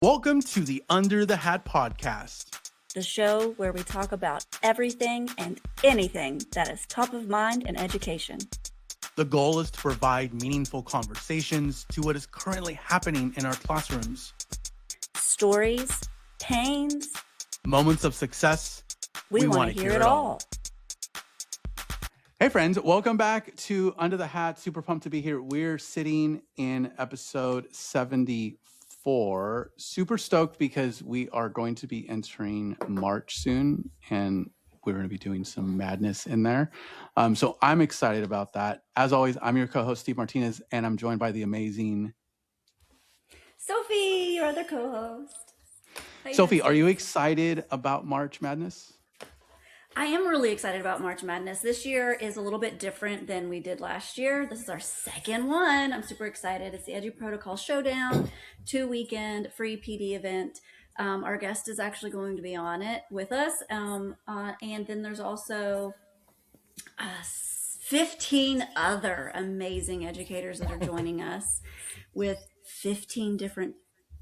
Welcome to the Under the Hat podcast, the show where we talk about everything and anything that is top of mind in education. The goal is to provide meaningful conversations to what is currently happening in our classrooms. Stories, pains, moments of success. We want to hear it all. Hey friends, welcome back to Under the Hat. Super pumped to be here. We're sitting in episode 74. Super stoked because we are going to be entering March soon, and we're going to be doing some madness in there. So I'm excited about that. As always, I'm your co-host, Steve Martinez, and I'm joined by the amazing Sophie, your other co-host. Sophie, are you excited about March Madness? I am really excited about March Madness. This year is a little bit different than we did last year. This is our second one. I'm super excited. It's the Edu Protocol Showdown, 2-weekend free PD event. Our guest is actually going to be on it with us. And then there's also 15 other amazing educators that are joining us with 15 different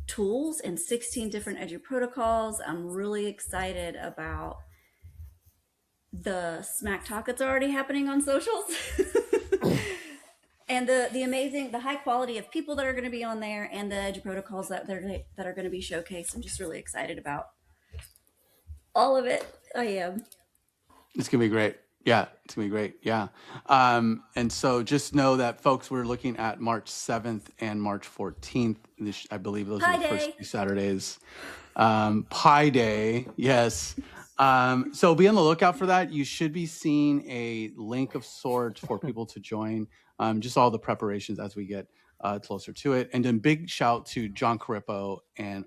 tools and 16 different Edu Protocols. I'm really excited about the smack talk that's already happening on socials and the high quality of people that are going to be on there and the Edu Protocols that are going to be showcased. I'm just really excited about all of it. I am. It's going to be great. Yeah, it's going to be great. Yeah. And so just know that, folks, we're looking at March 7th and March 14th. I believe those are the first 2 Saturdays. Pi Day. Yes. So be on the lookout for that. You should be seeing a link of sorts for people to join. Just all the preparations as we get closer to it. And then big shout to John Carippo and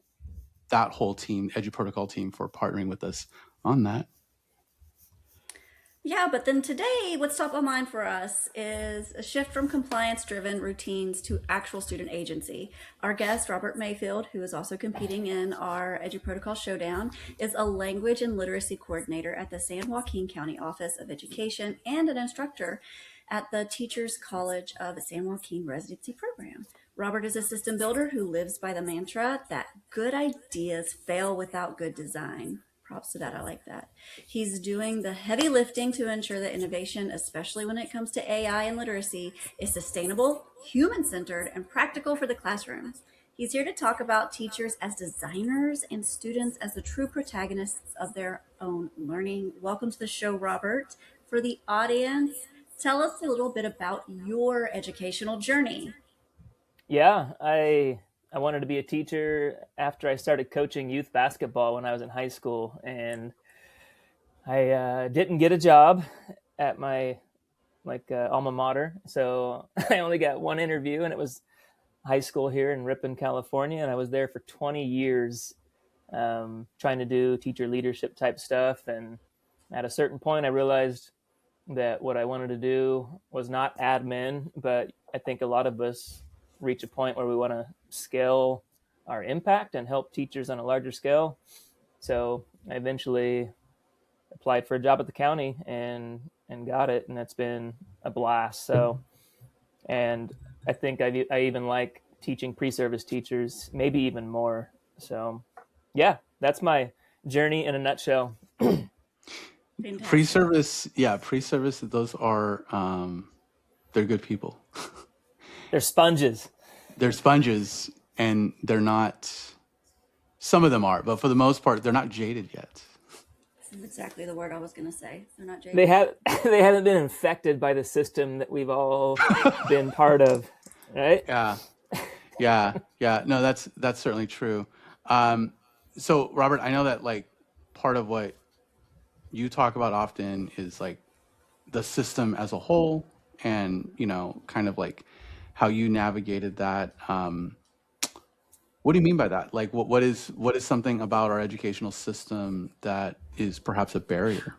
that whole team, Edu Protocol team, for partnering with us on that. Yeah, but then today, what's top of mind for us is a shift from compliance-driven routines to actual student agency. Our guest, Robert Mayfield, who is also competing in our Edu Protocol Showdown, is a language and literacy coordinator at the San Joaquin County Office of Education and an instructor at the Teachers College of San Joaquin Residency Program. Robert is a system builder who lives by the mantra that good ideas fail without good design. Props to that. I like that. He's doing the heavy lifting to ensure that innovation, especially when it comes to AI and literacy, is sustainable, human-centered, and practical for the classroom. He's here to talk about teachers as designers and students as the true protagonists of their own learning. Welcome to the show, Robert. For the audience, tell us a little bit about your educational journey. Yeah, I wanted to be a teacher after I started coaching youth basketball when I was in high school, and I didn't get a job at my alma mater, so I only got one interview, and it was high school here in Ripon, California, and I was there for 20 years trying to do teacher leadership type stuff, and at a certain point I realized that what I wanted to do was not admin, but I think a lot of us reach a point where we want to scale our impact and help teachers on a larger scale. So I eventually applied for a job at the county and got it, and that's been a blast. So, and I think I even like teaching pre-service teachers, maybe even more. So yeah, that's my journey in a nutshell. Pre-service, those are they're good people. They're sponges. They're sponges, and they're not, some of them are, but for the most part, they're not jaded yet. This is exactly the word I was going to say. They're not jaded. They haven't been infected by the system that we've all been part of, right? Yeah. No, that's certainly true. So Robert, I know that like part of what you talk about often is like the system as a whole, and kind of like how you navigated that. What do you mean by that? Like, what is something about our educational system that is perhaps a barrier?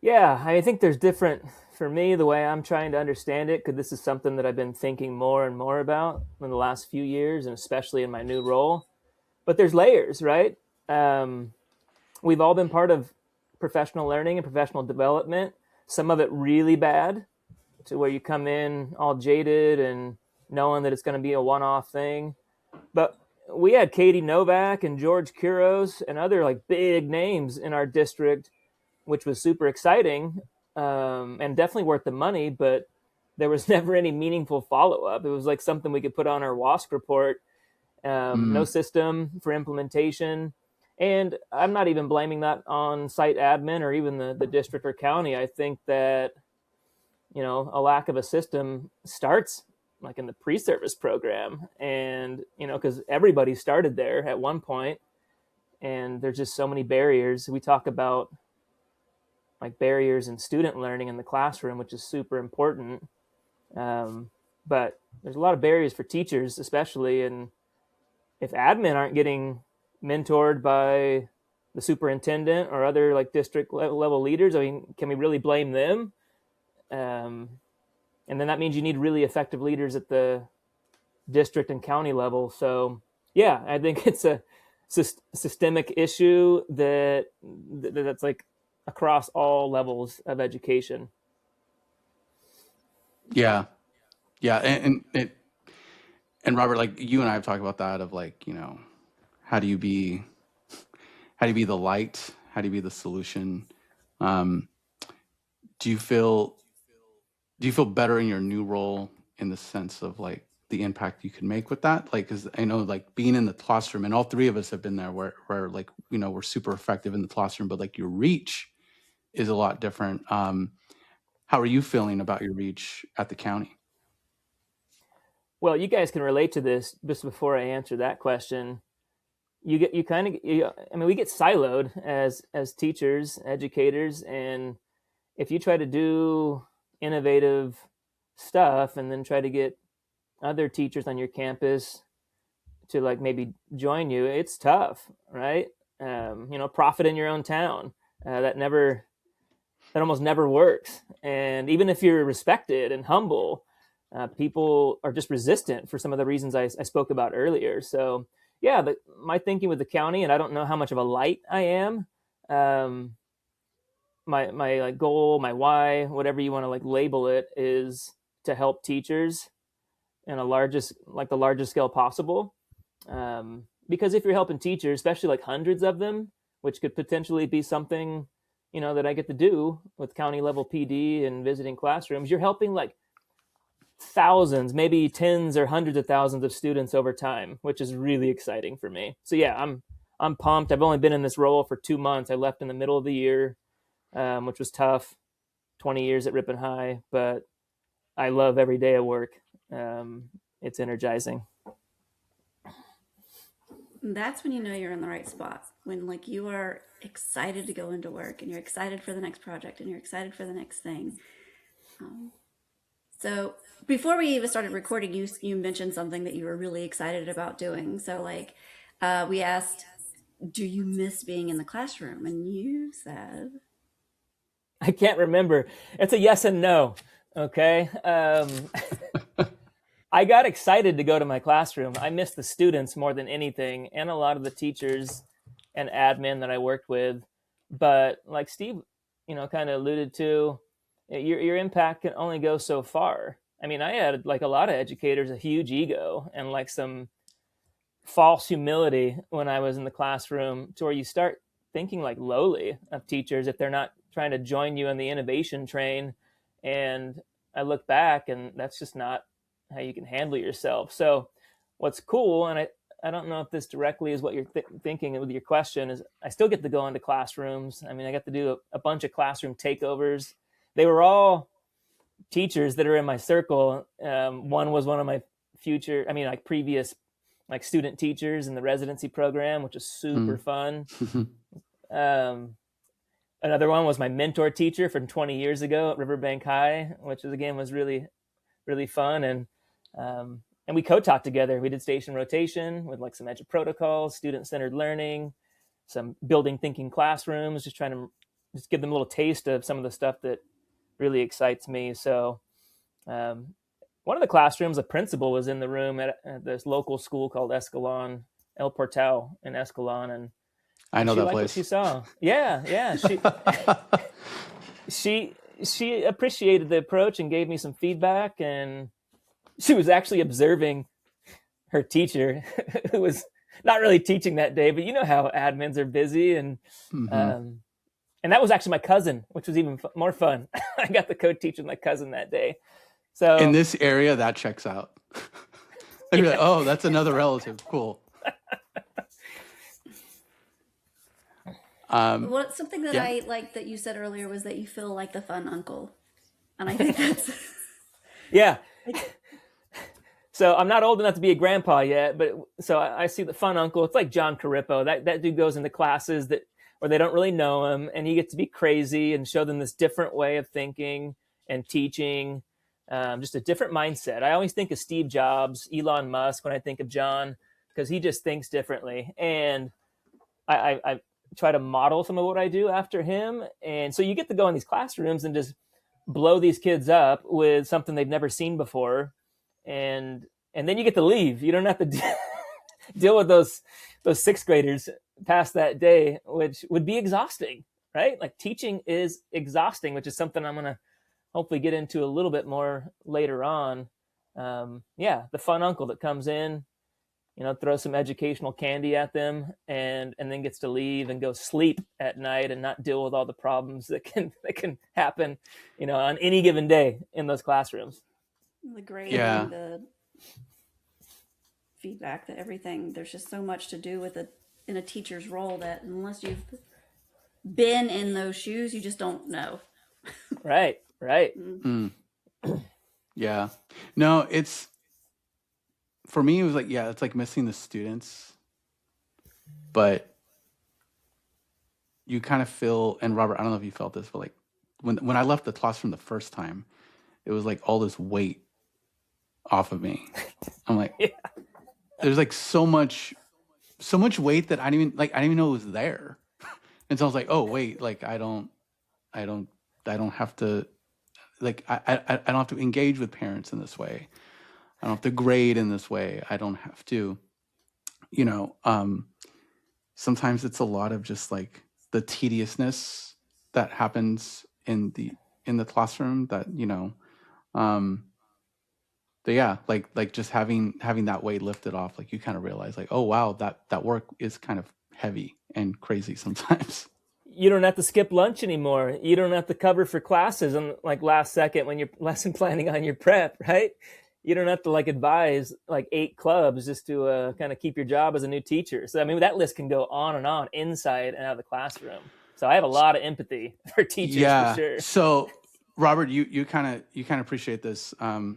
Yeah, I think there's different, for me, the way I'm trying to understand it, because this is something that I've been thinking more and more about in the last few years, and especially in my new role. But there's layers, right? We've all been part of professional learning and professional development, some of it really bad, to where you come in all jaded and knowing that it's going to be a one-off thing. But we had Katie Novak and George Kuros and other like big names in our district, which was super exciting, and definitely worth the money, but there was never any meaningful follow-up. It was like something we could put on our WASC report. No system for implementation. And I'm not even blaming that on site admin or even the district or county. I think that, a lack of a system starts like in the pre-service program. And, because everybody started there at one point, and there's just so many barriers. We talk about like barriers in student learning in the classroom, which is super important. But there's a lot of barriers for teachers, especially. And if admin aren't getting mentored by the superintendent or other like district level leaders, I mean, can we really blame them? And then that means you need really effective leaders at the district and county level. So yeah, I think it's a systemic issue that's like across all levels of education. Yeah. And Robert, like you and I have talked about that of like, how do you be the light? How do you be the solution? Do you feel better in your new role in the sense of like the impact you can make with that? Like, cause I know like being in the classroom, and all three of us have been there where like, we're super effective in the classroom, but like your reach is a lot different. How are you feeling about your reach at the county? Well, you guys can relate to this. Just before I answer that question, we get siloed as teachers, educators, and if you try to do innovative stuff and then try to get other teachers on your campus to like maybe join you, it's tough, right? Profit in your own town. That almost never works. And even if you're respected and humble, people are just resistant for some of the reasons I spoke about earlier. So yeah, my thinking with the county, and I don't know how much of a light I am. My like goal, my why, whatever you want to like label it, is to help teachers in the largest scale possible. Because if you're helping teachers, especially like hundreds of them, which could potentially be something, that I get to do with county level PD and visiting classrooms, you're helping like thousands, maybe tens or hundreds of thousands of students over time, which is really exciting for me. So yeah, I'm pumped. I've only been in this role for 2 months. I left in the middle of the year, which was tough. 20 years at Ripon High, but I love every day of work. It's energizing. That's when you know you're in the right spot. When like you are excited to go into work and you're excited for the next project and you're excited for the next thing. So before we even started recording, you mentioned something that you were really excited about doing. So like we asked, do you miss being in the classroom? And you said, I can't remember. It's a yes and no. Okay. I got excited to go to my classroom. I miss the students more than anything, and a lot of the teachers and admin that I worked with. But like Steve, kind of alluded to, your impact can only go so far. I mean, I had like a lot of educators, a huge ego and like some false humility when I was in the classroom, to where you start thinking like lowly of teachers if they're not trying to join you on the innovation train. And I look back, and that's just not how you can handle yourself. So what's cool, and I don't know if this directly is what you're thinking with your question, is I still get to go into classrooms. I mean, I got to do a bunch of classroom takeovers. They were all teachers that are in my circle. One was one of my previous like student teachers in the residency program, which is super fun. Another one was my mentor teacher from 20 years ago at Riverbank High, which was really, really fun. And we co-taught together. We did station rotation with like some edge protocols, student-centered learning, some building thinking classrooms, just trying to just give them a little taste of some of the stuff that really excites me. So one of the classrooms, a principal was in the room at this local school called Escalon, El Portal in Escalon. And I know she that liked place. What she saw. Yeah. She appreciated the approach and gave me some feedback. And she was actually observing her teacher, who was not really teaching that day, but you know how admins are busy. And that was actually my cousin, which was even more fun. I got to co-teach with my cousin that day. So in this area, that checks out. Like, oh, that's another relative. Cool. Something that I like that you said earlier was that you feel like the fun uncle. And I think that's... Yeah. So I'm not old enough to be a grandpa yet, but so I see the fun uncle. It's like John Carippo. That dude goes into classes where they don't really know him, and he gets to be crazy and show them this different way of thinking and teaching, just a different mindset. I always think of Steve Jobs, Elon Musk when I think of John, because he just thinks differently. And I try to model some of what I do after him. And so you get to go in these classrooms and just blow these kids up with something they've never seen before. And then you get to leave. You don't have to deal with those sixth graders past that day, which would be exhausting, right? Like teaching is exhausting, which is something I'm going to hopefully get into a little bit more later on. The fun uncle that comes in, throw some educational candy at them and then gets to leave and go sleep at night and not deal with all the problems that can happen, on any given day in those classrooms. The grade and the feedback, that everything, there's just so much to do with it in a teacher's role that unless you've been in those shoes, you just don't know. Right. Yeah. No, for me, it was like, it's like missing the students, but you kind of feel, and Robert, I don't know if you felt this, but like when I left the classroom the first time, it was like all this weight off of me. I'm like, there's like so much weight that I didn't even know it was there. And so I was like, oh wait, like I don't have to, like, I don't have to engage with parents in this way. I don't have to grade in this way. I don't have to, sometimes it's a lot of just like the tediousness that happens in the classroom that, like just having that weight lifted off, like you kind of realize like, oh wow, that work is kind of heavy and crazy sometimes. You don't have to skip lunch anymore. You don't have to cover for classes and like last second when you're lesson planning on your prep, right? You don't have to like advise like 8 clubs just to kind of keep your job as a new teacher. So, I mean, that list can go on and on inside and out of the classroom. So I have a lot of empathy for teachers for sure. So Robert, you kind of appreciate this. I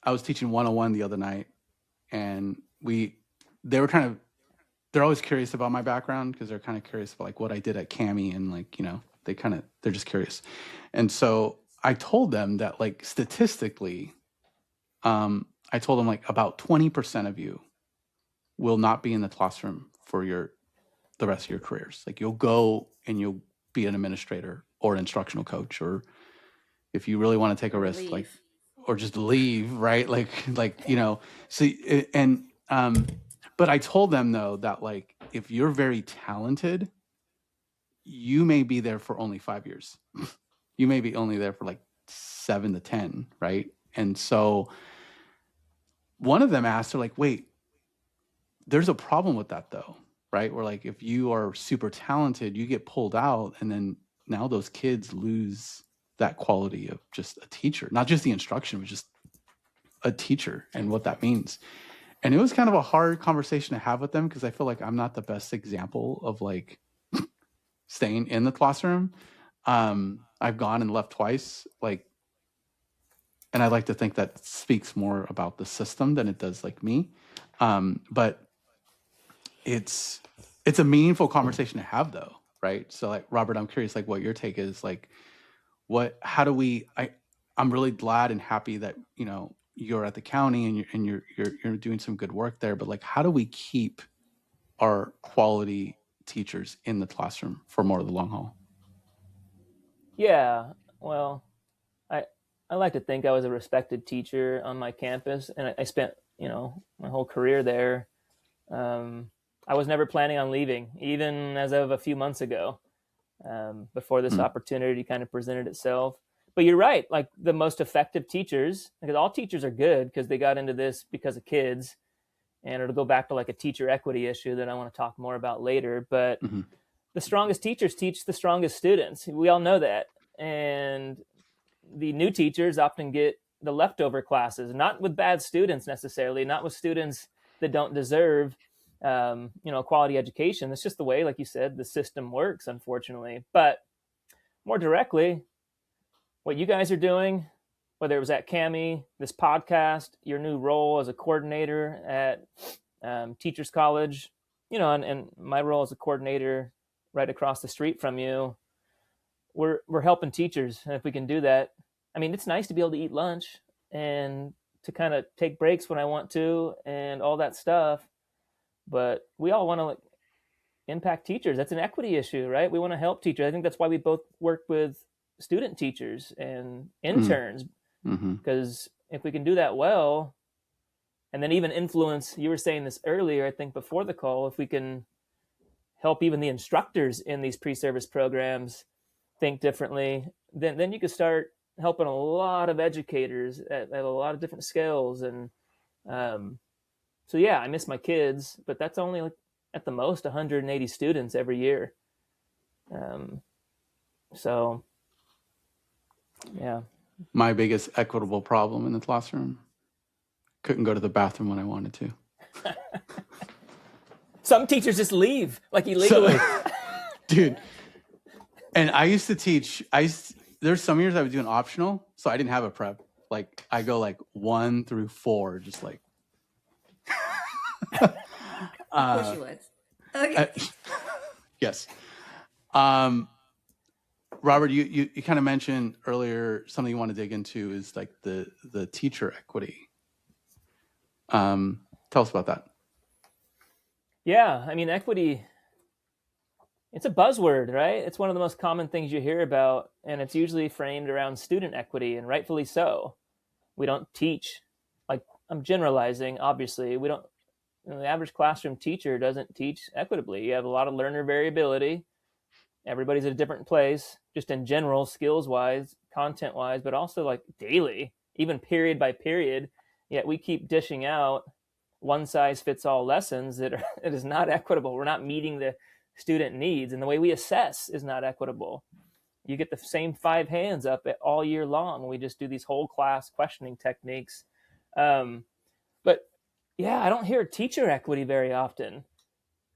was teaching 101 the other night and they're always curious about my background because they're kind of curious about like what I did at CAMI and like, they're just curious. And so I told them that like statistically, I told them like about 20% of you will not be in the classroom for the rest of your careers. Like you'll go and you'll be an administrator or an instructional coach, or if you really want to take a risk, like, or just leave, right? But I told them though, that like, if you're very talented, you may be there for only 5 years. You may be only there for like 7 to 10, right? And so one of them asked her like, wait, there's a problem with that though, right? Where like, if you are super talented, you get pulled out and then now those kids lose that quality of just a teacher, not just the instruction, but just a teacher and what that means. And it was kind of a hard conversation to have with them because I feel like I'm not the best example of like staying in the classroom. I've gone and left twice, like, and I like to think that speaks more about the system than it does like me. But it's a meaningful conversation to have though, right? So like, Robert, I'm curious, like what your take is, like, I'm really glad and happy that, you're at the county and you're doing some good work there, but like, how do we keep our quality teachers in the classroom for more of the long haul? Yeah, well, I like to think I was a respected teacher on my campus, and I spent, my whole career there. I was never planning on leaving, even as of a few months ago, before this opportunity kind of presented itself. But you're right, like the most effective teachers, because all teachers are good because they got into this because of kids. and it'll go back to like a teacher equity issue that I want to talk more about later. But the strongest teachers teach the strongest students. We all know that. And the new teachers often get the leftover classes, not with bad students necessarily, not with students that don't deserve, quality education. It's just the way, like you said, the system works, unfortunately. But more directly, what you guys are doing, whether it was at CAMI, this podcast, your new role as a coordinator at Teachers College, and my role as a coordinator right across the street from you, we're helping teachers. And if we can do that, I mean, it's nice to be able to eat lunch and to kind of take breaks when I want to and all that stuff. But we all want to impact teachers. That's an equity issue, right? We want to help teachers. I think that's why we both work with student teachers and interns, because if we can do that well, and then even influence, you were saying this earlier, I think before the call, if we can help even the instructors in these pre-service programs think differently, then you could start helping a lot of educators at a lot of different scales. And so, yeah, I miss my kids, but that's only like at the most 180 students every year. So, yeah. My biggest equitable problem in the classroom, couldn't go to the bathroom when I wanted to. Some teachers just leave, like illegally. Dude. And I used to teach, there's some years I was doing optional, so I didn't have a prep. Like I go like 1 through 4, just like. Of course you would. Okay. Yes. Robert, you kind of mentioned earlier something you want to dig into is like the teacher equity. Tell us about that. Yeah, I mean, equity, it's a buzzword, right? It's one of the most common things you hear about, and it's usually framed around student equity, and rightfully so. We don't teach, like I'm generalizing, obviously. We don't, the average classroom teacher doesn't teach equitably. You have a lot of learner variability. Everybody's at a different place, just in general, skills-wise, content-wise, but also like daily, even period by period. Yet we keep dishing out one-size-fits-all lessons that it is not equitable. We're not meeting the student needs, and the way we assess is not equitable. You get the same 5 hands up all year long. We just do these whole class questioning techniques. But yeah, I don't hear teacher equity very often.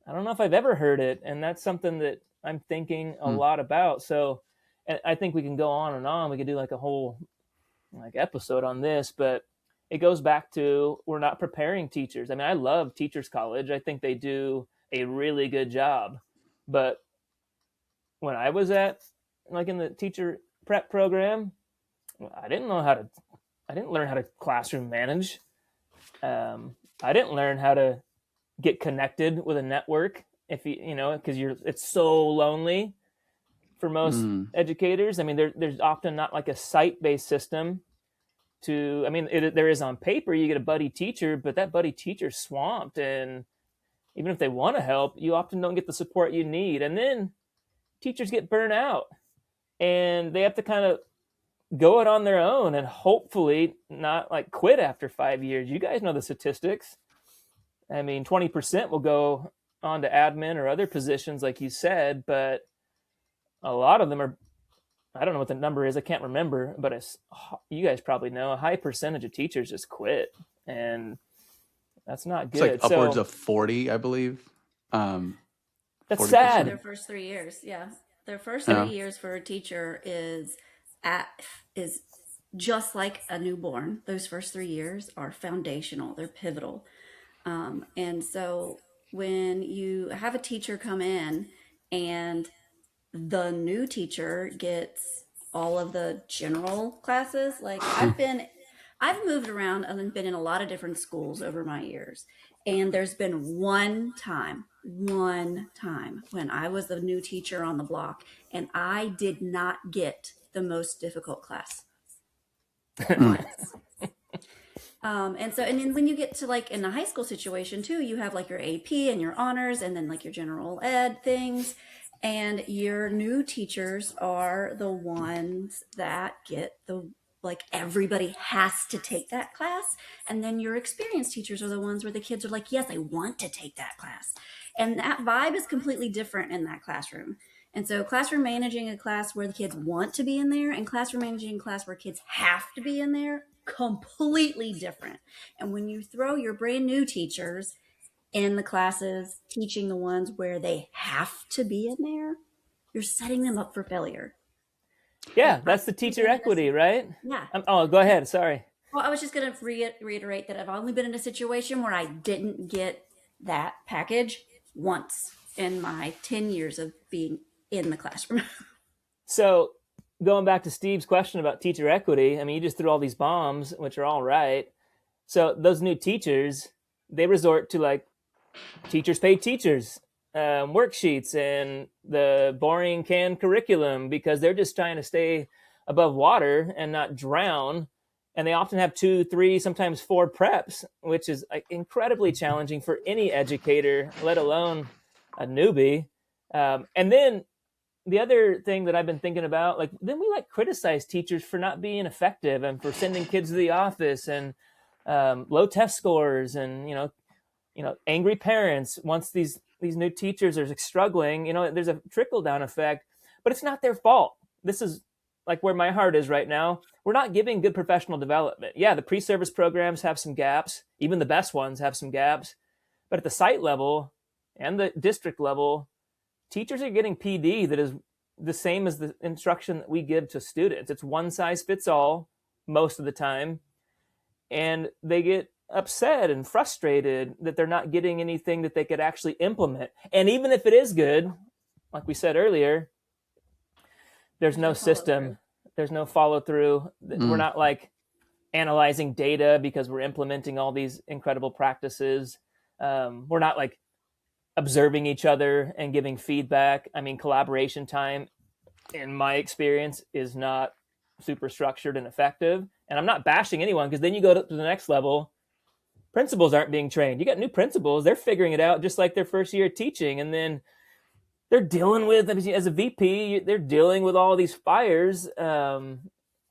I don't know if I've ever heard it, and that's something that I'm thinking a lot about. So, and I think we can go on and on. We could do like a whole episode on this, but it goes back to we're not preparing teachers. I mean, I love Teachers College. I think they do a really good job. But when I was in the teacher prep program, I didn't learn how to classroom manage. I didn't learn how to get connected with a network because it's so lonely for most educators. I mean, there's often not like a site-based system there is on paper. You get a buddy teacher, but that buddy teacher's swamped, and even if they want to help, you often don't get the support you need. And then teachers get burnt out, and they have to kind of go it on their own and hopefully not like quit after 5 years. You guys know the statistics. I mean, 20% will go on to admin or other positions, like you said, but a lot of them are, I don't know what the number is. I can't remember, but you guys probably know a high percentage of teachers just quit, and that's not good. It's like upwards of 40, I believe. That's 40%. sad. Their first 3 years, yeah. Their first 3 years for a teacher is just like a newborn. Those first 3 years are foundational. They're pivotal. And so when you have a teacher come in and the new teacher gets all of the general classes, like I've moved around and been in a lot of different schools over my years. And there's been one time when I was the new teacher on the block and I did not get the most difficult class. Once. And then when you get to like in the high school situation too, you have like your AP and your honors and then like your general ed things. And your new teachers are the ones that get the like everybody has to take that class. And then your experienced teachers are the ones where the kids are like, yes, I want to take that class. And that vibe is completely different in that classroom. And so classroom managing a class where the kids want to be in there and classroom managing a class where kids have to be in there, completely different. And when you throw your brand new teachers in the classes, teaching the ones where they have to be in there, you're setting them up for failure. Yeah, that's the teacher equity, right? Yeah. Oh, go ahead. Sorry. Well, I was just going to reiterate that I've only been in a situation where I didn't get that package once in my 10 years of being in the classroom. So going back to Steve's question about teacher equity, I mean, you just threw all these bombs, which are all right. So those new teachers, they resort to like teachers pay teachers worksheets and the boring canned curriculum because they're just trying to stay above water and not drown. And they often have 2, 3, sometimes 4 preps, which is incredibly challenging for any educator, let alone a newbie. And then the other thing that I've been thinking about, like, then we like criticize teachers for not being effective and for sending kids to the office and low test scores and, angry parents once these new teachers are struggling. There's a trickle down effect, but it's not their fault. This is like where my heart is right now. We're not giving good professional development. Yeah, the pre-service programs have some gaps. Even the best ones have some gaps. But at the site level and the district level, teachers are getting PD that is the same as the instruction that we give to students. It's one size fits all most of the time. And they get upset and frustrated that they're not getting anything that they could actually implement. And even if it is good, like we said earlier, there's no system. There's no follow through. We're not like analyzing data because we're implementing all these incredible practices. We're not like observing each other and giving feedback. I mean, collaboration time, in my experience, is not super structured and effective. And I'm not bashing anyone because then you go to the next level. Principals aren't being trained. You got new principals. They're figuring it out just like their first year teaching. And then they're dealing with, as a VP, they're dealing with all these fires. And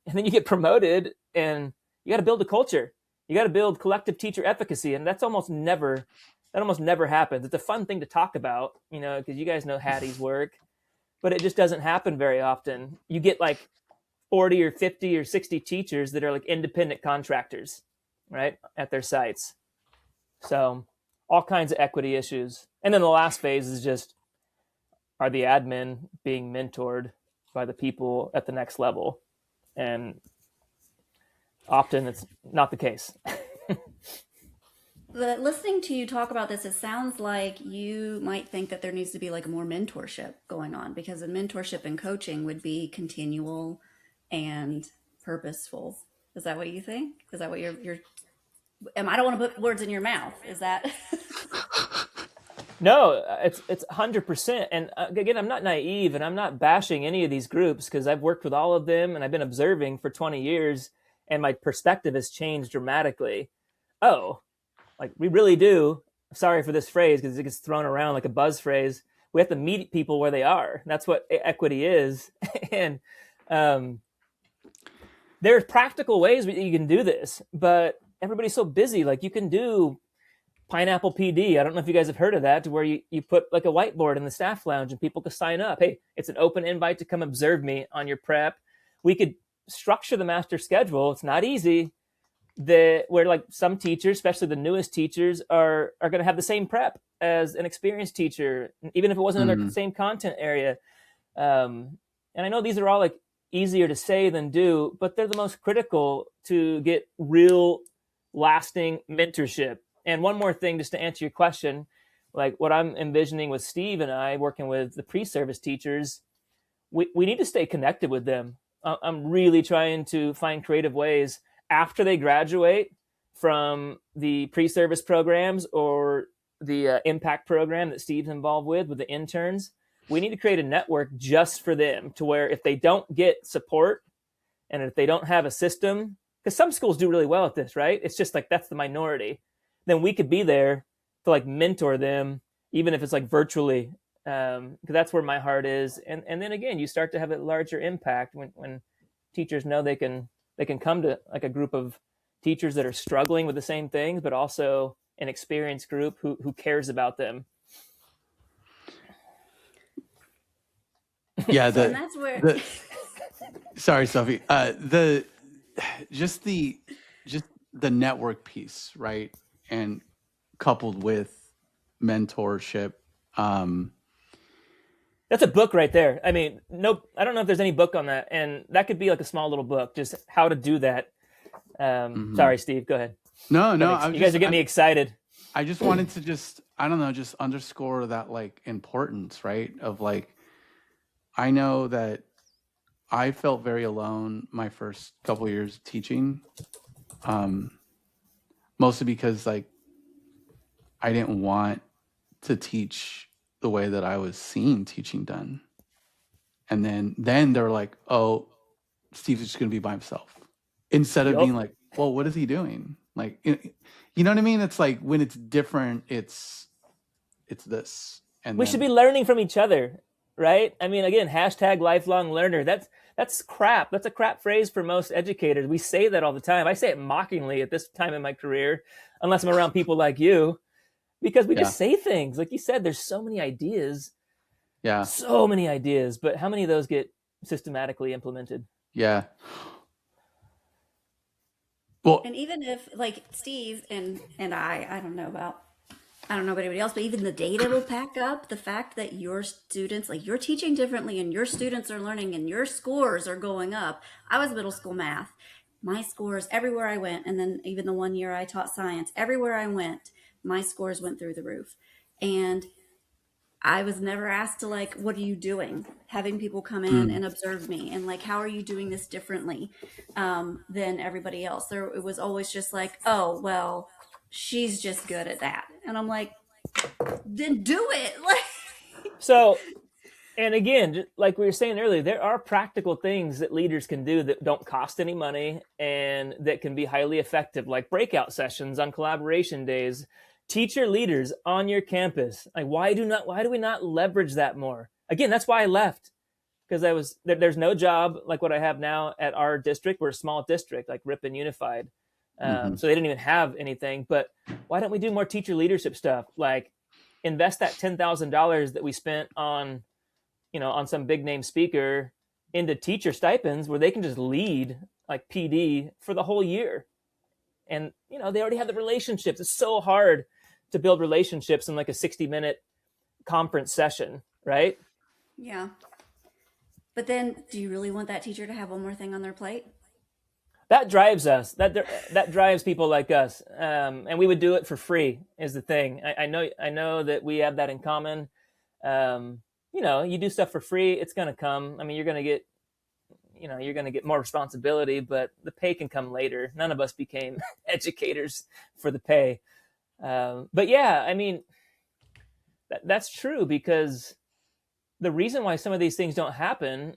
then you get promoted and you got to build a culture. You got to build collective teacher efficacy. And that almost never happens. It's a fun thing to talk about, because you guys know Hattie's work, but it just doesn't happen very often. You get like 40 or 50 or 60 teachers that are like independent contractors, right, at their sites. So all kinds of equity issues. And then the last phase is just, are the admin being mentored by the people at the next level? And often it's not the case. Listening to you talk about this, it sounds like you might think that there needs to be like more mentorship going on, because a mentorship and coaching would be continual and purposeful. Is that what you think? Is that what you're I don't want to put words in your mouth. Is that? No, it's 100%. And again, I'm not naive and I'm not bashing any of these groups because I've worked with all of them and I've been observing for 20 years and my perspective has changed dramatically. Oh, like we really do. Sorry for this phrase because it gets thrown around like a buzz phrase. We have to meet people where they are. That's what equity is. And there's practical ways you can do this, but everybody's so busy. Like you can do Pineapple PD. I don't know if you guys have heard of that, to where you put like a whiteboard in the staff lounge and people can sign up. Hey, it's an open invite to come observe me on your prep. We could structure the master schedule. It's not easy. Where like some teachers, especially the newest teachers, are going to have the same prep as an experienced teacher, even if it wasn't in their same content area. And I know these are all like easier to say than do, but they're the most critical to get real lasting mentorship. And one more thing, just to answer your question, like what I'm envisioning with Steve and I working with the pre-service teachers, we need to stay connected with them. I'm really trying to find creative ways after they graduate from the pre-service programs or the impact program that Steve's involved with the interns. We need to create a network just for them, to where if they don't get support and if they don't have a system, because some schools do really well at this, right? It's just like that's the minority. Then we could be there to like mentor them, even if it's like virtually, because that's where my heart is. And then again, you start to have a larger impact when teachers know they can they can come to like a group of teachers that are struggling with the same things, but also an experienced group who cares about them. Yeah. And that's where Sorry, Sophie. Just the network piece, right? And coupled with mentorship. That's a book right there. I mean, nope. I don't know if there's any book on that, and that could be like a small little book, just how to do that. Sorry, Steve. Go ahead. No. You guys are getting me excited. I just wanted to just underscore that like importance, right? Of like, I know that I felt very alone my first couple of years of teaching, mostly because like I didn't want to teach the way that I was seeing teaching done. And then they're like, oh, Steve's just going to be by himself. Instead of being like, well, what is he doing? Like, you know what I mean? It's like when it's different, it's this. And we should be learning from each other, right? I mean, again, hashtag lifelong learner. That's crap. That's a crap phrase for most educators. We say that all the time. I say it mockingly at this time in my career, unless I'm around people like you, because we just say things. Like you said, there's so many ideas. Yeah. So many ideas, but how many of those get systematically implemented? Yeah. Well, and even if like Steve and I don't know about anybody else, but even the data will back up the fact that your students, like you're teaching differently and your students are learning and your scores are going up. I was middle school math. My scores everywhere I went, and then even the 1 year I taught science, everywhere I went, my scores went through the roof. And I was never asked to like, what are you doing? Having people come in and observe me and like, how are you doing this differently than everybody else? It was always just like, oh, well, she's just good at that. And I'm like, then do it. So, and again, like we were saying earlier, there are practical things that leaders can do that don't cost any money and that can be highly effective, like breakout sessions on collaboration days. Teacher leaders on your campus. Like, why do we not leverage that more? Again, that's why I left, because there's no job like what I have now at our district. We're a small district, like Ripon Unified. So they didn't even have anything. But why don't we do more teacher leadership stuff? Like invest that $10,000 that we spent on some big name speaker into teacher stipends where they can just lead like PD for the whole year. And, they already have the relationships. It's so hard to build relationships in like a 60-minute conference session, right? Yeah. But then do you really want that teacher to have one more thing on their plate? That drives us. That drives people like us. And we would do it for free is the thing. I know that we have that in common. You do stuff for free, it's going to come. I mean, you're going to get more responsibility, but the pay can come later. None of us became educators for the pay. But yeah, I mean, that's true, because the reason why some of these things don't happen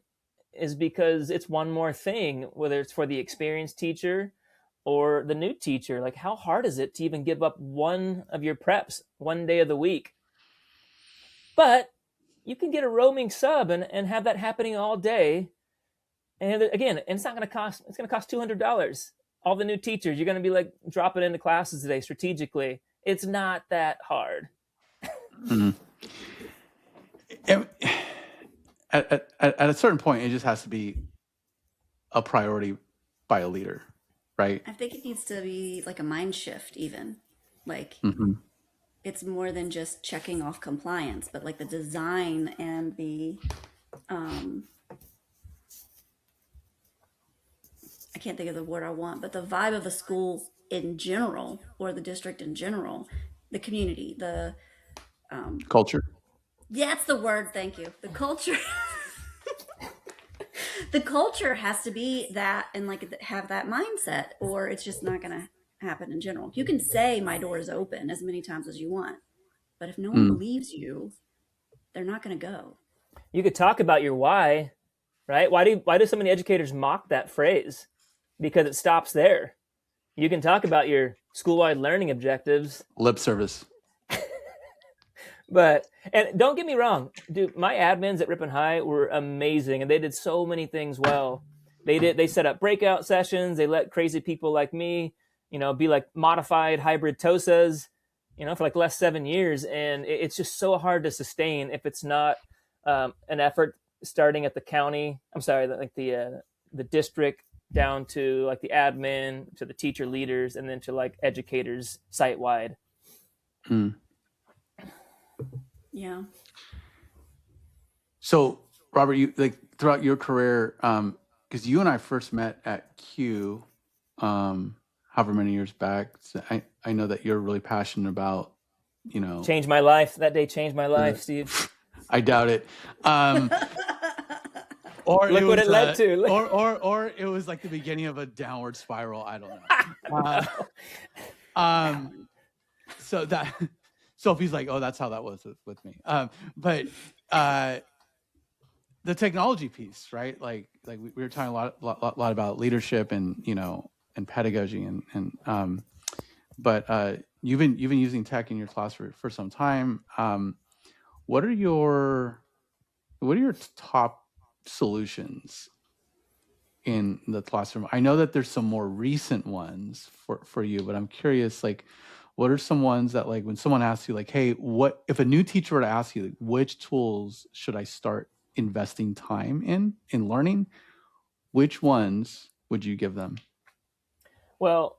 is because it's one more thing, whether it's for the experienced teacher or the new teacher. Like, how hard is it to even give up one of your preps one day of the week? But you can get a roaming sub and have that happening all day. And again, it's going to cost $200. All the new teachers, you're going to be like dropping into classes today strategically. It's not that hard. Mm-hmm. At a certain point, it just has to be a priority by a leader, right? I think it needs to be like a mind shift even. Like it's more than just checking off compliance, but like the design and the I can't think of the word I want, but the vibe of the school in general, or the district in general, the community, the culture. Yeah, that's the word. Thank you. The culture. The culture has to be that and like have that mindset, or it's just not going to happen in general. You can say my door is open as many times as you want, but if no one believes you, they're not going to go. You could talk about your why, right? Why do so many educators mock that phrase? Because it stops there. You can talk about your school-wide learning objectives. Lip service. And don't get me wrong, dude, my admins at Ripon High were amazing and they did so many things well. They set up breakout sessions. They let crazy people like me, be like modified hybrid TOSAs, for like the last 7 years. And it's just so hard to sustain if it's not an effort starting at the county. I'm sorry, like the district down to like the admin, to the teacher leaders, and then to like educators site wide. Yeah. So Robert, you like throughout your career, because you and I first met at Q, however many years back. So I know that you're really passionate about, Changed my life. That day changed my life, Steve. I doubt it. Or look what it led to. Or it was like the beginning of a downward spiral. I don't know. So that Sophie's like, oh, that's how that was with me. But the technology piece, right? Like we were talking a lot about leadership and and pedagogy but you've been using tech in your class for some time. What are your top solutions in the classroom? I know that there's some more recent ones for you, but I'm curious, like, what are some ones that, like, when someone asks you, like, hey, what if a new teacher were to ask you, like, which tools should I start investing time in learning? Which ones would you give them? Well,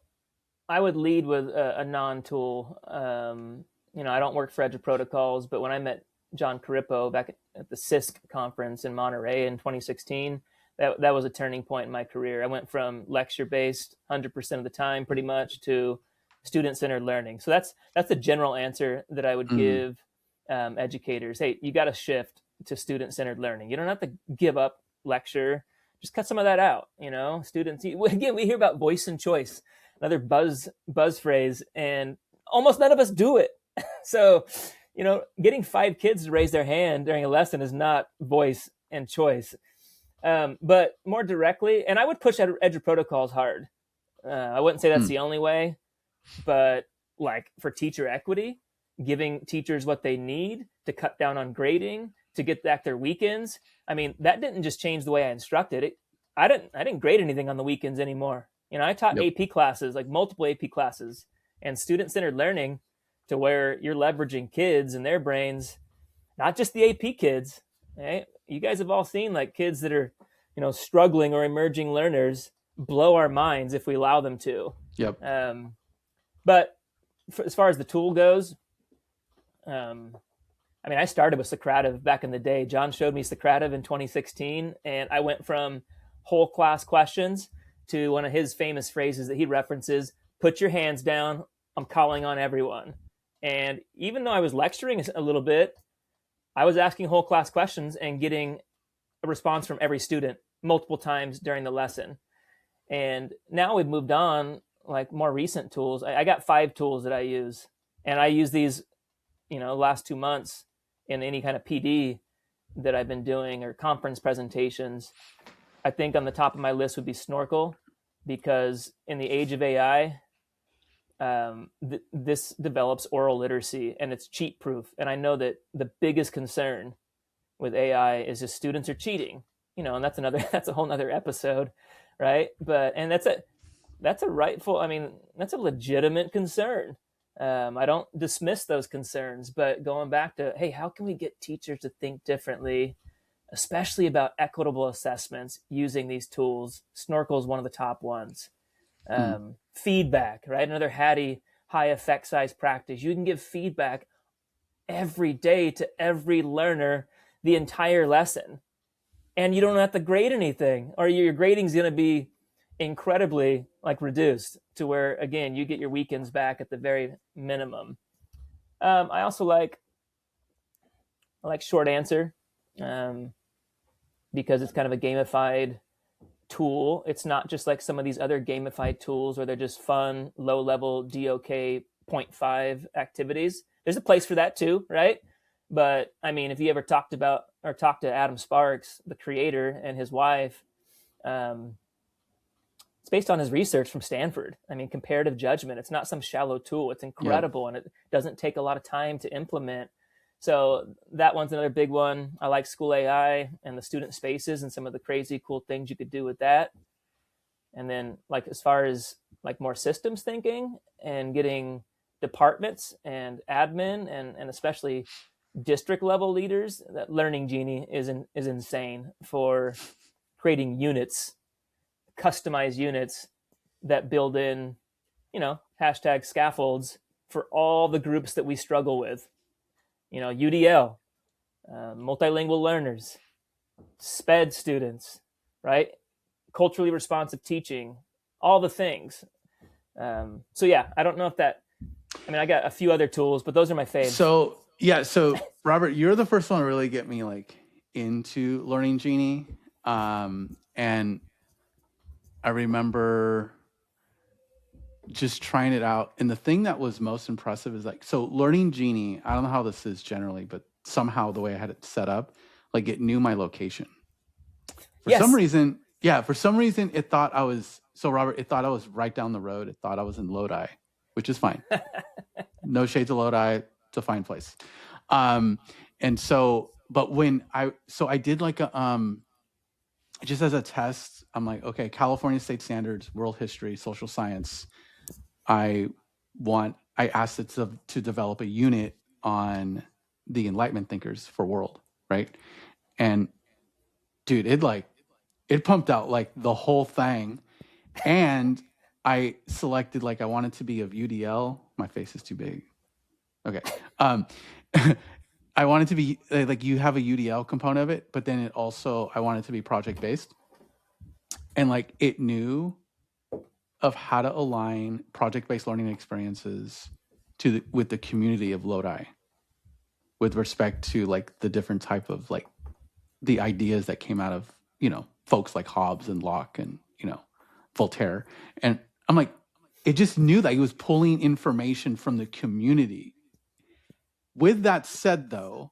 I would lead with a non-tool. I don't work for EduProtocols, but when I met John Carippo back at the CISC conference in Monterey in 2016, that was a turning point in my career. I went from lecture-based 100% of the time pretty much to student-centered learning. So that's the general answer that I would give educators. Hey, you got to shift to student-centered learning. You don't have to give up lecture. Just cut some of that out. Students, again, we hear about voice and choice, another buzz phrase, and almost none of us do it. So, getting 5 kids to raise their hand during a lesson is not voice and choice. But more directly, and I would push EduProtocols hard. I wouldn't say that's the only way, but like for teacher equity, giving teachers what they need to cut down on grading, to get back their weekends. I mean, that didn't just change the way I instructed it. I didn't grade anything on the weekends anymore. I taught AP classes, like multiple AP classes, and student-centered learning, to where you're leveraging kids and their brains, not just the AP kids. Right? You guys have all seen like kids that are, struggling or emerging learners blow our minds if we allow them to. Yep. But as far as the tool goes, I started with Socrative back in the day. John showed me Socrative in 2016, and I went from whole class questions to one of his famous phrases that he references: put your hands down, I'm calling on everyone. And even though I was lecturing a little bit, I was asking whole class questions and getting a response from every student multiple times during the lesson. And now we've moved on, like more recent tools. I got 5 tools that I use, and I use these, last 2 months in any kind of PD that I've been doing or conference presentations. I think on the top of my list would be Snorkel, because in the age of AI, this develops oral literacy and it's cheat proof. And I know that the biggest concern with AI is just students are cheating, and that's a whole nother episode. Right. And that's a rightful, that's a legitimate concern. I don't dismiss those concerns, but going back to, hey, how can we get teachers to think differently, especially about equitable assessments using these tools? Snorkel is one of the top ones. Feedback, right? Another high effect size practice. You can give feedback every day to every learner the entire lesson, and you don't have to grade anything, or your grading is going to be incredibly reduced to where, again, you get your weekends back at the very minimum. I also like Short Answer, because it's kind of a gamified tool. It's not just like some of these other gamified tools where they're just fun, low level DOK 0.5 activities. There's a place for that too, right? But if you ever talked to Adam Sparks, the creator, and his wife, it's based on his research from Stanford. Comparative judgment. It's not some shallow tool. It's incredible. Yep. And it doesn't take a lot of time to implement. So that one's another big one. I like School AI and the student spaces and some of the crazy cool things you could do with that. And then like as far as like more systems thinking and getting departments and admin and especially district level leaders, that Learning Genie is insane for creating units, customized units that build in, hashtag scaffolds for all the groups that we struggle with. UDL, multilingual learners, SPED students, right? Culturally responsive teaching, all the things. So yeah, I don't know if that, I got a few other tools, but those are my faves. So Robert, you're the first one to really get me like into Learning Genie. And I remember just trying it out. And the thing that was most impressive is like, so Learning Genie, I don't know how this is generally, but somehow the way I had it set up, like it knew my location. For some reason, it thought I was, so Robert, it thought I was right down the road. It thought I was in Lodi, which is fine. No shades of Lodi, it's a fine place. And so, but I did like just as a test, I'm like, okay, California state standards, world history, social science. I asked it to develop a unit on the Enlightenment thinkers for world, right? And dude, it pumped out like the whole thing. And I selected like I wanted to be of UDL. My face is too big. Okay. I wanted to be like you have a UDL component of it, but then I wanted to be project based. And like it knew of how to align project-based learning experiences with the community of Lodi with respect to like the different type of like the ideas that came out of, folks like Hobbes and Locke and, Voltaire. And I'm like, it just knew that he was pulling information from the community. With that said, though,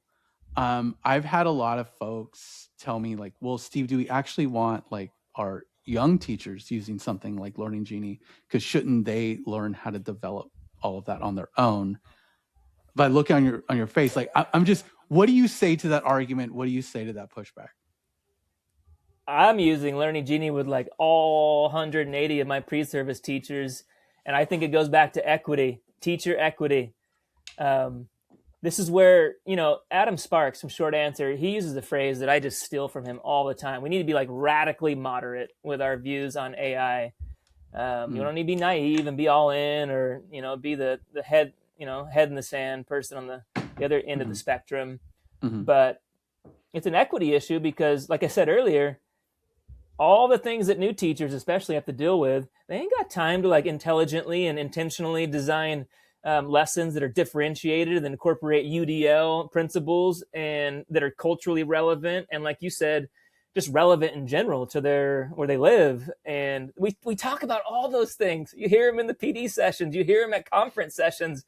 I've had a lot of folks tell me like, well, Steve, do we actually want like our young teachers using something like Learning Genie? Because shouldn't they learn how to develop all of that on their own? But look on your face, like I'm just, what do you say to that argument? What do you say to that pushback? I'm using Learning Genie with like all 180 of my pre-service teachers. And I think it goes back to equity, teacher equity. This is where, Adam Sparks from Short Answer, he uses a phrase that I just steal from him all the time. We need to be like radically moderate with our views on AI. You don't need to be naive and be all in or, be the head, head in the sand person on the other end of the spectrum. But it's an equity issue because, like I said earlier, all the things that new teachers especially have to deal with, they ain't got time to like intelligently and intentionally design lessons that are differentiated and incorporate UDL principles and that are culturally relevant. And like you said, just relevant in general to where they live. And we talk about all those things. You hear them in the PD sessions, you hear them at conference sessions.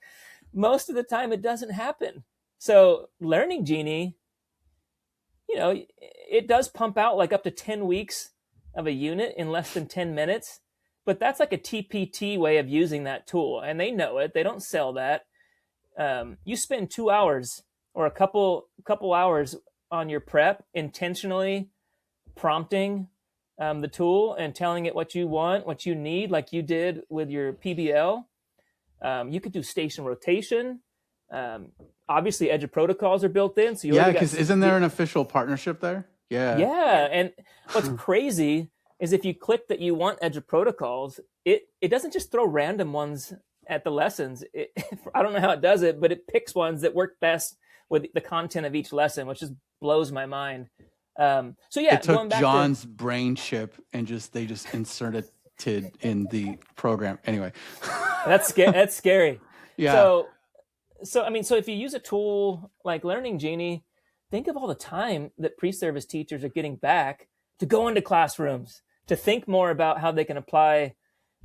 Most of the time it doesn't happen. So Learning Genie, it does pump out like up to 10 weeks of a unit in less than 10 minutes. But that's like a TPT way of using that tool. And they know it. They don't sell that. You spend 2 hours or a couple hours on your prep intentionally prompting the tool and telling it what you want, what you need, like you did with your PBL. You could do station rotation. Obviously, Edge protocols are built in. So because isn't there an official partnership there? Yeah. Yeah. And what's crazy is if you click that you want Edge protocols, it doesn't just throw random ones at the lessons. I don't know how it does it, but it picks ones that work best with the content of each lesson, which just blows my mind. So yeah, it took John's brain chip and they just inserted it in the program. Anyway, that's scary. Yeah. So if you use a tool like Learning Genie, think of all the time that pre-service teachers are getting back to go into classrooms, to think more about how they can apply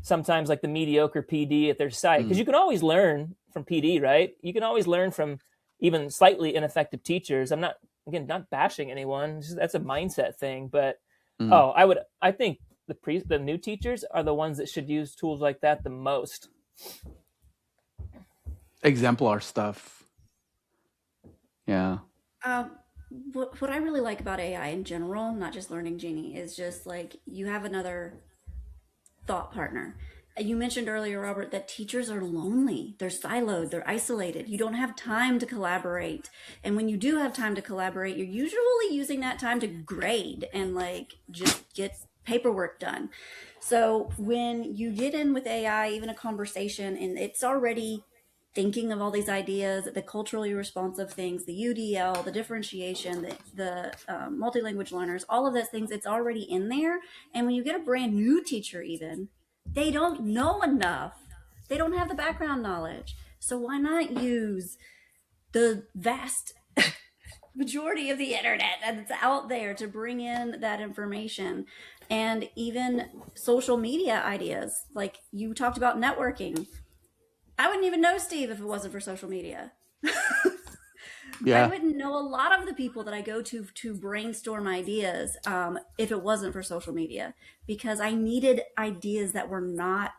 sometimes like the mediocre PD at their site. Because you can always learn from PD, right? You can always learn from even slightly ineffective teachers. I'm not bashing anyone. That's a mindset thing. But I think the new teachers are the ones that should use tools like that the most. Exemplar stuff. Yeah. Um, what I really like about AI in general, not just Learning Genie, is just like you have another thought partner. You mentioned earlier, Robert, that teachers are lonely. They're siloed, they're isolated. You don't have time to collaborate. And when you do have time to collaborate, you're usually using that time to grade and like just get paperwork done. So when you get in with AI, even a conversation, and it's already thinking of all these ideas, the culturally responsive things, the UDL, the differentiation, the multi-language learners, all of those things, it's already in there. And when you get a brand new teacher, even, they don't know enough. They don't have the background knowledge. So why not use the vast majority of the internet that's out there to bring in that information? And even social media ideas, like you talked about networking. I wouldn't even know Steve if it wasn't for social media. I Yeah. wouldn't know a lot of the people that I go to brainstorm ideas if it wasn't for social media, because I needed ideas that were not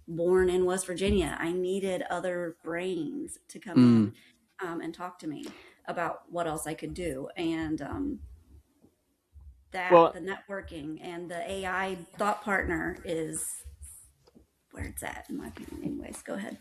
born in West Virginia. I needed other brains to come Mm. in and talk to me about what else I could do. And that Well, the networking and the AI thought partner is where it's at, in my opinion. Anyways, go ahead.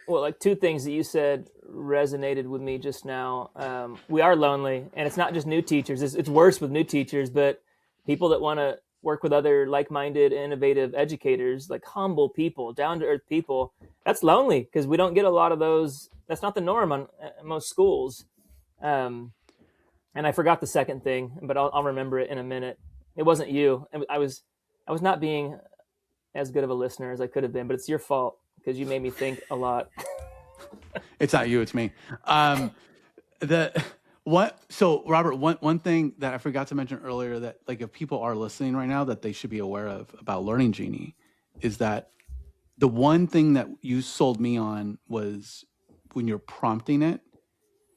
well, like two things that you said resonated with me just now. We are lonely, and it's not just new teachers. It's worse with new teachers, but people that want to work with other like-minded, innovative educators, like humble people, down-to-earth people. That's lonely because we don't get a lot of those. That's not the norm on most schools. Um, and I forgot the second thing, but I'll remember it in a minute. It wasn't you. I was not being as good of a listener as I could have been, but it's your fault because you made me think a lot. It's not you, it's me. The what so Robert, one thing that I forgot to mention earlier, that like if people are listening right now that they should be aware of about Learning Genie, is that the one thing that you sold me on was when you're prompting it,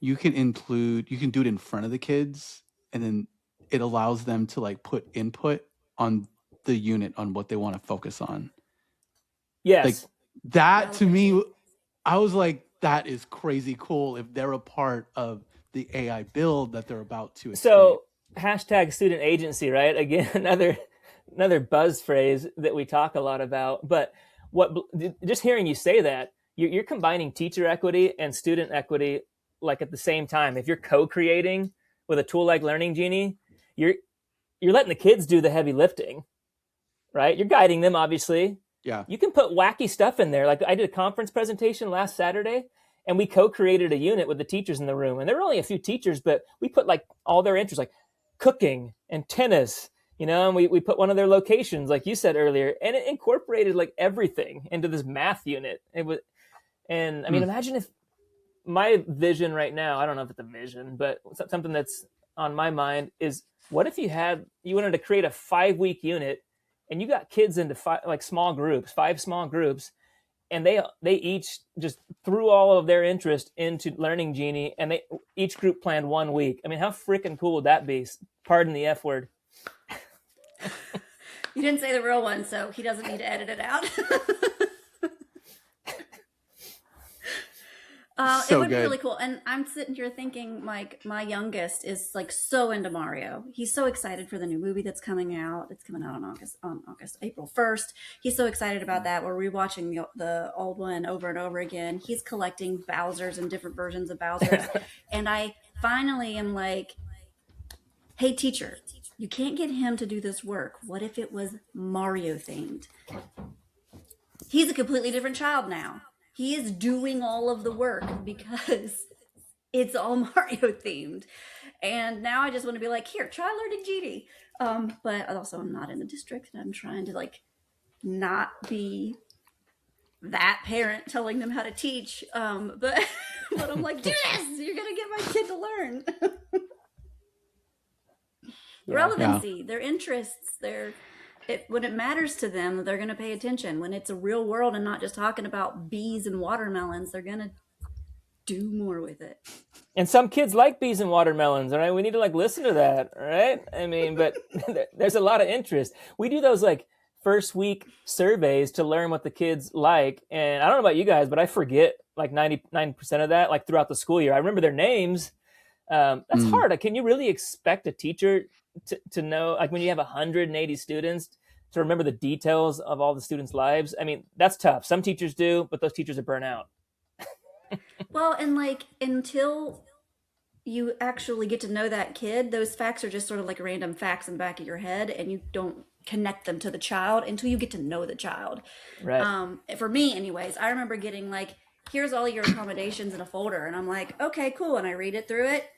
you can do it in front of the kids, and then it allows them to like put input on the unit on what they want to focus on. Like Yes. that to Relevancy. me, I was like, that is crazy cool if they're a part of the AI build that they're about to experience. So hashtag student agency, right? Again, another buzz phrase that we talk a lot about. But what just hearing you say that, you're combining teacher equity and student equity like at the same time. If you're co-creating with a tool like Learning Genie, you're letting the kids do the heavy lifting, right? You're guiding them, obviously. Yeah. You can put wacky stuff in there. Like I did a conference presentation last Saturday, and we co-created a unit with the teachers in the room. And there were only a few teachers, but we put like all their interests, like cooking and tennis, and we put one of their locations, like you said earlier, and it incorporated like everything into this math unit. And I mean, imagine if my vision right now, I don't know if it's a vision, but something that's on my mind is, what if you wanted to create a 5-week unit, and you got kids into five small groups, and they each just threw all of their interest into Learning Genie, and they each group planned 1 week. I mean, how freaking cool would that be? Pardon the F word. You didn't say the real one, so he doesn't need to edit it out. It So would be good. really cool. And I'm sitting here thinking, like, my youngest is like so into Mario. He's so excited for the new movie that's coming out. It's coming out on April 1st. He's so excited about that. We're rewatching the old one over and over again. He's collecting Bowsers and different versions of Bowsers. And I finally am like, hey, teacher, you can't get him to do this work. What if it was Mario themed? He's a completely different child now. He is doing all of the work because it's all Mario themed. And now I just want to be like, here, try Learning Genie. But also I'm not in the district, and I'm trying to like not be that parent telling them how to teach. But I'm like, do this. You're gonna get my kid to learn. Yeah. Relevancy, their interests, when it matters to them, they're going to pay attention. When it's a real world and not just talking about bees and watermelons, they're going to do more with it. And some kids like bees and watermelons, all right? We need to like listen to that, all right? I mean, but there's a lot of interest. We do those like first week surveys to learn what the kids like. And I don't know about you guys, but I forget like 99% of that, like throughout the school year. I remember their names. That's hard. Can you really expect a teacher to know, like when you have 180 students, to remember the details of all the students' lives? I mean, that's tough. Some teachers do, but those teachers are burnt out. Well, and like until you actually get to know that kid, those facts are just sort of like random facts in the back of your head, and you don't connect them to the child until you get to know the child. Right. For me, anyways, I remember getting like, here's all your accommodations in a folder, and I'm like, okay, cool, and I read it through it.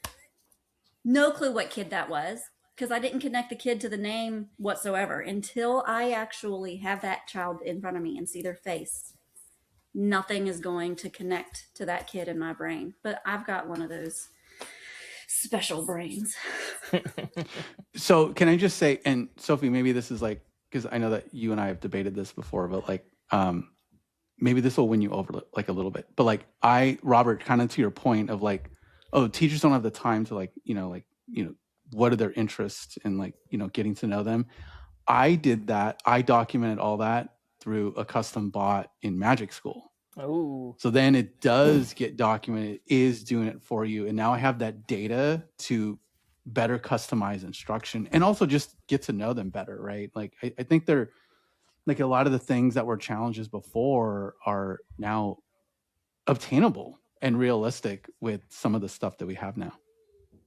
No clue what kid that was because I didn't connect the kid to the name whatsoever until I actually have that child in front of me and see their face. Nothing is going to connect to that kid in my brain, but I've got one of those special brains. So can I just say, and Sophie, maybe this is like, because I know that you and I have debated this before, but like, maybe this will win you over like a little bit. But like Robert, kind of to your point of like, oh, teachers don't have the time to like, what are their interests in like, getting to know them. I did that. I documented all that through a custom bot in Magic School. Oh. So then it does get documented, it is doing it for you. And now I have that data to better customize instruction and also just get to know them better, right? Like I think they're like a lot of the things that were challenges before are now obtainable and realistic with some of the stuff that we have now.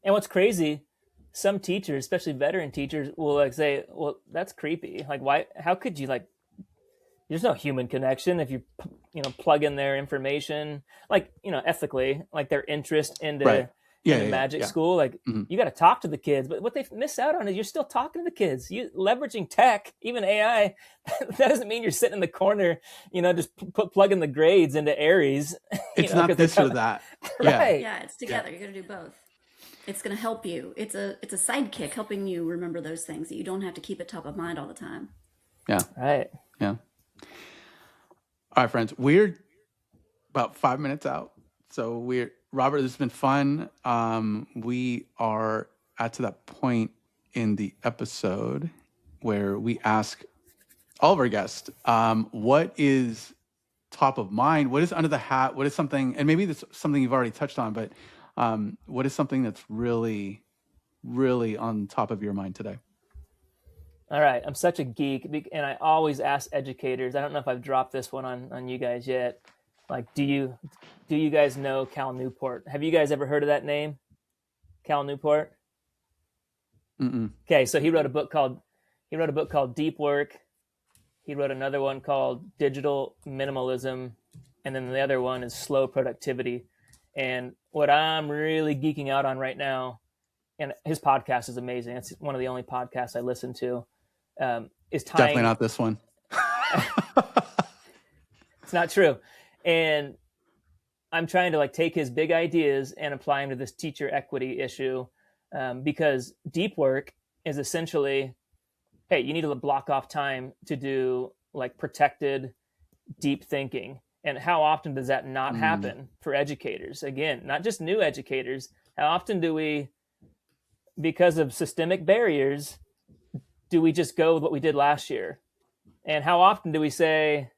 And what's crazy, some teachers, especially veteran teachers, will like say, well, that's creepy. Like, why, how could you like, there's no human connection if you, plug in their information, like, ethically, like their interest into Magic School. Like you got to talk to the kids, but what they miss out on is you're still talking to the kids. You leveraging tech, even AI, that doesn't mean you're sitting in the corner, just plugging the grades into Aries. It's not this or that. Right. Yeah, it's together. You're going to do both. It's going to help you. It's a sidekick helping you remember those things that you don't have to keep it top of mind all the time. Yeah. Right. Yeah. All right, friends, we're about 5 minutes out. So Robert, this has been fun. We are at to that point in the episode where we ask all of our guests, what is top of mind? What is under the hat? What is something, and maybe this is something you've already touched on, but what is something that's really, really on top of your mind today? All right. I'm such a geek, and I always ask educators, I don't know if I've dropped this one on you guys yet. Like, do you guys know Cal Newport? Have you guys ever heard of that name? Cal Newport? Mm-mm. Okay. So he wrote a book called Deep Work. He wrote another one called Digital Minimalism. And then the other one is Slow Productivity. And what I'm really geeking out on right now, and his podcast is amazing. It's one of the only podcasts I listen to. Is tying. Definitely not this one. It's not true. And I'm trying to like take his big ideas and apply them to this teacher equity issue, because deep work is essentially, hey, you need to block off time to do like protected deep thinking. And how often does that not happen for educators? Again, not just new educators. How often do we, because of systemic barriers, do we just go with what we did last year? And how often do we say,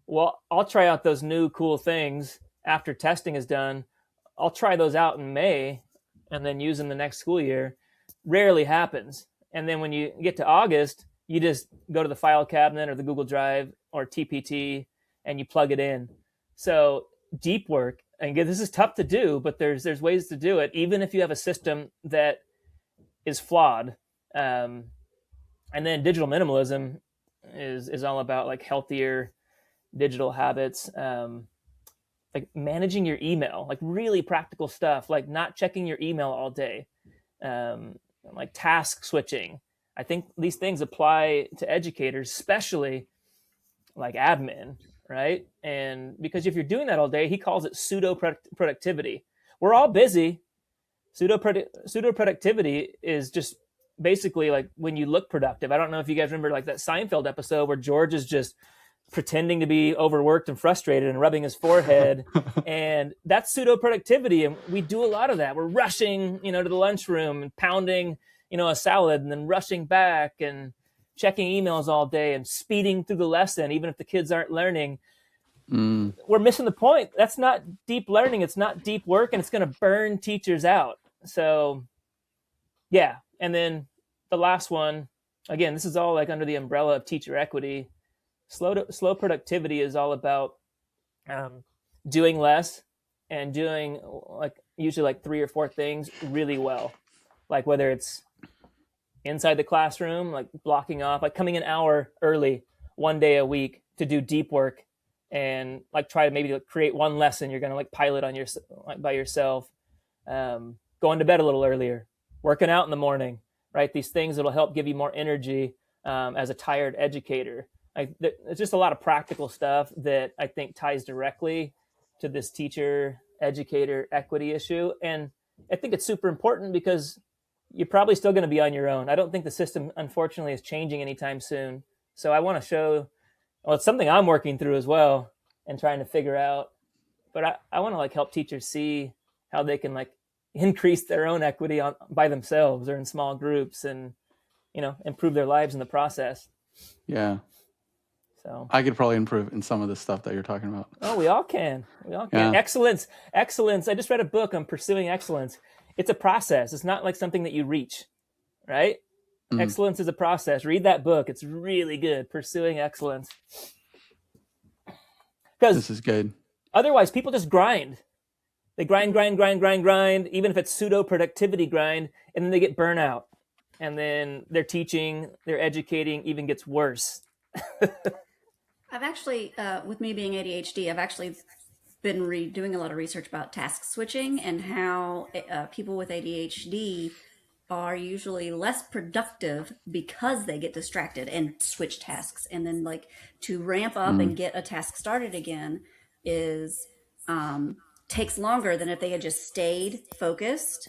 well, I'll try out those new cool things after testing is done. I'll try those out in May and then use them the next school year. Rarely happens. And then when you get to August, you just go to the file cabinet or the Google Drive or TPT and you plug it in. So deep work, and again, this is tough to do, but there's ways to do it, even if you have a system that is flawed. And then digital minimalism is all about like healthier digital habits, like managing your email, like really practical stuff, like not checking your email all day, like task switching. I think these things apply to educators, especially like admin, right? And because if you're doing that all day, he calls it pseudo productivity. We're all busy. Pseudo productivity is just basically like when you look productive. I don't know if you guys remember like that Seinfeld episode where George is just pretending to be overworked and frustrated and rubbing his forehead. And that's pseudo productivity. And we do a lot of that. We're rushing, to the lunchroom and pounding, a salad and then rushing back and checking emails all day and speeding through the lesson, even if the kids aren't learning. we're missing the point. That's not deep learning. It's not deep work, and it's going to burn teachers out. So yeah. And then the last one, again, this is all like under the umbrella of teacher equity. Slow productivity is all about doing less and doing like usually like 3 or 4 things really well. Like whether it's inside the classroom, like blocking off, like coming an hour early 1 day a week to do deep work, and like try to maybe create one lesson you're going to like pilot on your like by yourself. Going to bed a little earlier, working out in the morning, right? These things that'll help give you more energy as a tired educator. It's just a lot of practical stuff that I think ties directly to this teacher educator equity issue. And I think it's super important because you're probably still going to be on your own. I don't think the system, unfortunately, is changing anytime soon. So I want to show, well, it's something I'm working through as well and trying to figure out. But I want to like help teachers see how they can like increase their own equity by themselves or in small groups, and improve their lives in the process. Yeah. So I could probably improve in some of the stuff that you're talking about. Oh, we all can. Yeah. Excellence. I just read a book on pursuing excellence. It's a process. It's not like something that you reach, right? Excellence is a process. Read that book. It's really good. Pursuing excellence. Because this is good. Otherwise, people just grind. They grind, even if it's pseudo productivity grind, and then they get burnout. And then their teaching, their educating even gets worse. I've actually, with me being ADHD, I've actually been doing a lot of research about task switching and how people with ADHD are usually less productive because they get distracted and switch tasks. And then like to ramp up and get a task started again is takes longer than if they had just stayed focused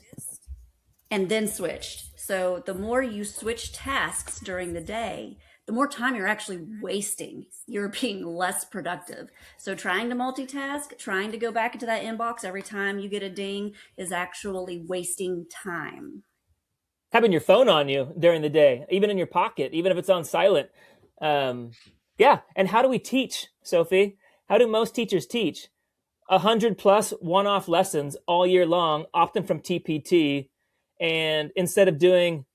and then switched. So the more you switch tasks during the day, the more time you're actually wasting. You're being less productive. So trying to multitask, trying to go back into that inbox every time you get a ding is actually wasting time. Having your phone on you during the day, even in your pocket, even if it's on silent. Yeah. And how do we teach, Sophie? How do most teachers teach? 100+ one-off lessons all year long, often from TPT. And instead of doing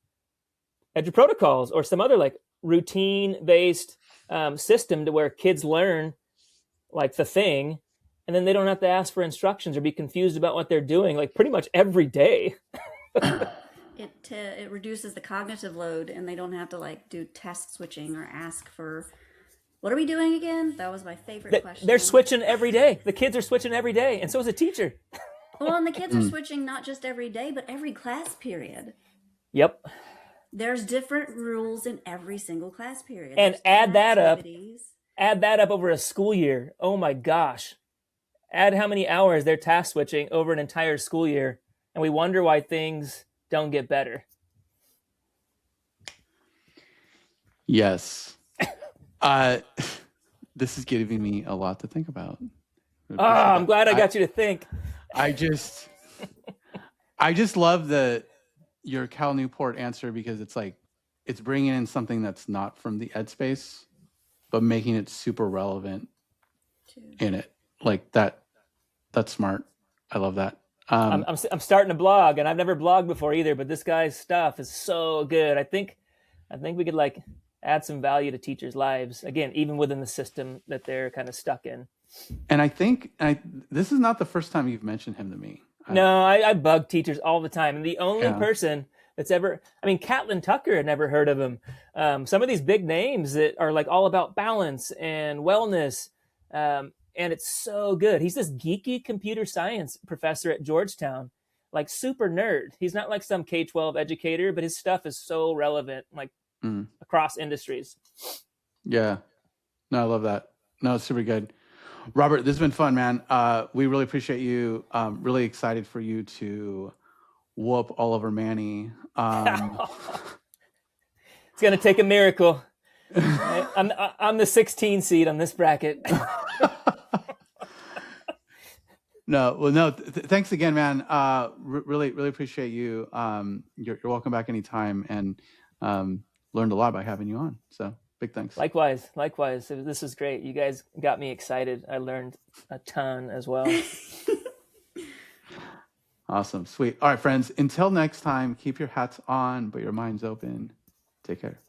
EduProtocols or some other like routine-based system to where kids learn like the thing, and then they don't have to ask for instructions or be confused about what they're doing like pretty much every day. It reduces the cognitive load, and they don't have to like do task switching or ask for, what are we doing again? That was my favorite question. They're switching every day. The kids are switching every day, and so is a teacher. Well, and the kids are switching not just every day, but every class period. Yep. There's different rules in every single class period. And add that up over a school year. Oh my gosh. Add how many hours they're task switching over an entire school year, and we wonder why things don't get better. Yes. This is giving me a lot to think about. I'm glad I got you to think. I just love your Cal Newport answer, because it's like, it's bringing in something that's not from the ed space, but making it super relevant in it. Like that's smart. I love that. I'm starting a blog, and I've never blogged before either, but this guy's stuff is so good. I think we could like add some value to teachers' lives, again, even within the system that they're kind of stuck in. And I think this is not the first time you've mentioned him to me. No, I bug teachers all the time. And the only person that's ever, Catlin Tucker had never heard of him. Some of these big names that are like all about balance and wellness. And it's so good. He's this geeky computer science professor at Georgetown, like super nerd. He's not like some K-12 educator, but his stuff is so relevant, like across industries. Yeah. No, I love that. No, it's super good. Robert, this has been fun, man. We really appreciate you. Really excited for you to whoop Oliver Manny. It's going to take a miracle. I'm the 16 seed on this bracket. No. Thanks again, man. Really appreciate you. You're welcome back anytime, and learned a lot by having you on. So Big thanks. Likewise. This is great. You guys got me excited. I learned a ton as well. Awesome. Sweet. All right, friends. Until next time, keep your hats on, but your minds open. Take care.